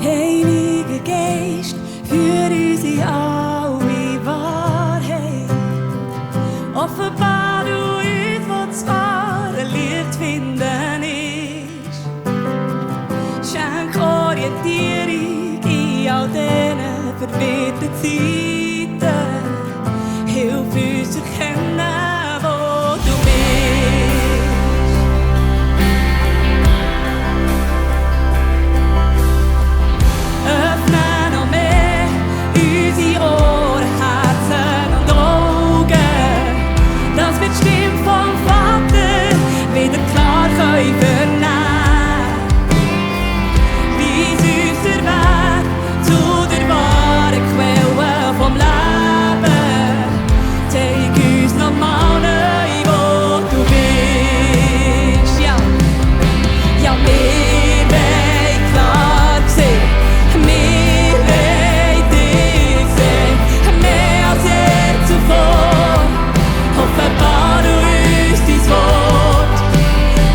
Heiliger Geist, führ uns in alle Wahrheit. Offenbar du uns, wo das wahre Licht finden ist. Schenk Orientierung in all diesen verwirrten Zeiten. Hilf uns zu erkennen, wo du bist. Öffne noch mehr unsere Ohren, Herzen und Augen, dass wir die Stimme vom Vater wieder klar vernehmen können. Weis uns der Weg zu der wahren Quelle vom Leben. Zeig uns nochmal neu, wo du bist. Ja, ja, wir wollen klar sehen. Wir wollen dich sehen, mehr als je zuvor. Offenbare uns dein Wort.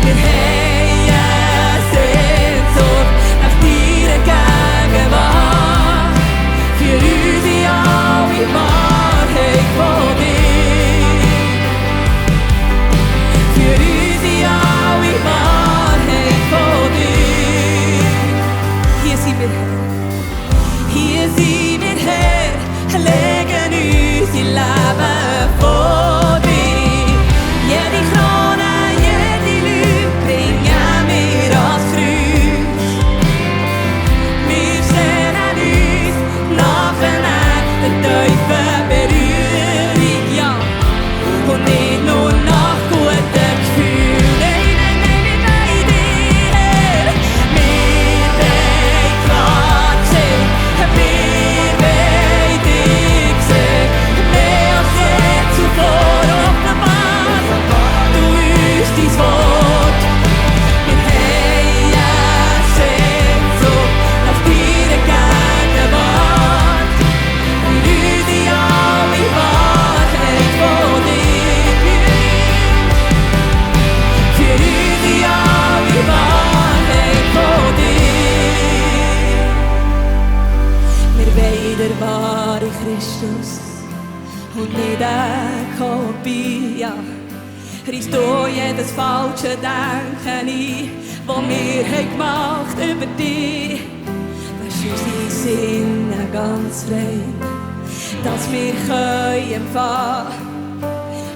Wir haben Sehnsucht nach deiner Gegenwart. Für uns in alle Wahrheit von dir. Für uns in alle Wahrheit von dir. Hier sind wir, Herr. Hier sind wir, Herr, legen unser Leben vor dir. Jede Krone, jede Lüge bringen wir ans Kreuz. Wir sehnen uns nach einer tiefen Berührung, ja, und nicht nur nach guten Gefühlen. Nein, nein, nein, wir wollen dich, Herr. Wir wollen klar sehen. Wir wollen dich sehen. Mehr als je zuvor. Offenbar du uns dein Wort. Wir haben Sehnsucht nach deiner Gegenwart. Für uns in alle Wahrheit von dir. Für uns in alle Wahrheit von dir. Wir wollen der wahre Christus und nicht eine Kopie. Ja. Reiss du jedes falsche Denken ein, das wir gemacht haben über dich. Lass unsere Sinne ganz frei, dass wir empfangen können.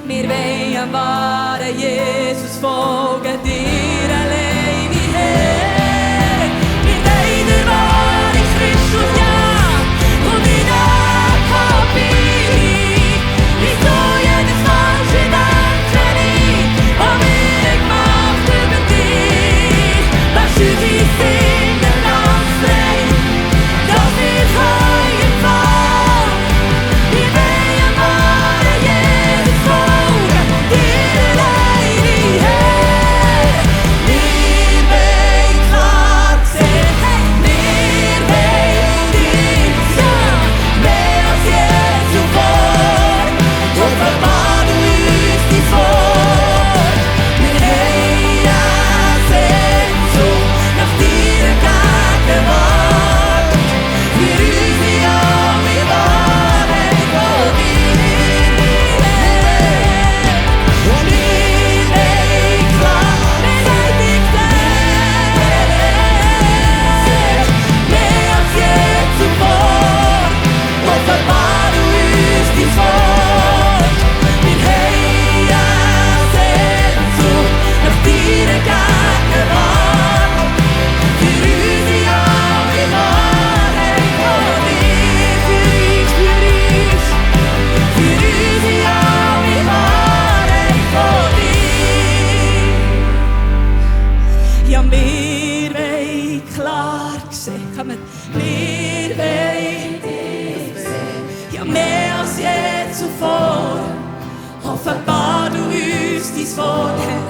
Wir wollen am wahren Jesus folgen, dir allein wie Herr. Wir wollen der wahre Christus, ja, und nicht eine Kopie. Reiss du jedes falsche Denken ein, was wir gemacht über dich. Lass unsere Sinne ganz frei, dass wir empfangen. Wir wollen am wahren Jesus folgen, dir allein wie Herr. Wir wollen klar sehen, wir wollen dich sehen, mehr als je zuvor. Offenbar du uns dein Wort. Wir haben Sehnsucht nach deiner Gegenwart. Für uns in alle Wahrheit von dir. Und wir wollen klar dich sehen, mehr als je zuvor. Offenbar du uns dein Wort. Wir haben Sehnsucht nach deiner Gegenwart. Für uns in alle Wahrheit von dir. Für uns in alle Wahrheit von dir. Ja, wir wollen klar sehen. Kommen. Wir wollen dich sehen. Ja, mehr als je zuvor. Offenbar du uns dein Wort, Herr.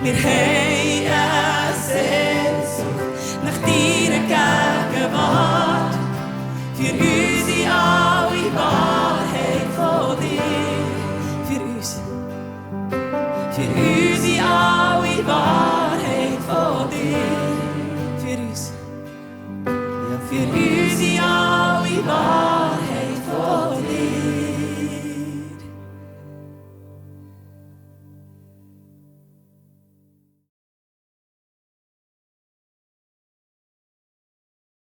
Wir haben Sehnsucht nach deiner Gegenwart. Für uns in alle Wahrheit von dir. Für uns in alle Wahrheit von dir. Für uns, ja, für uns in alle Wahrheit.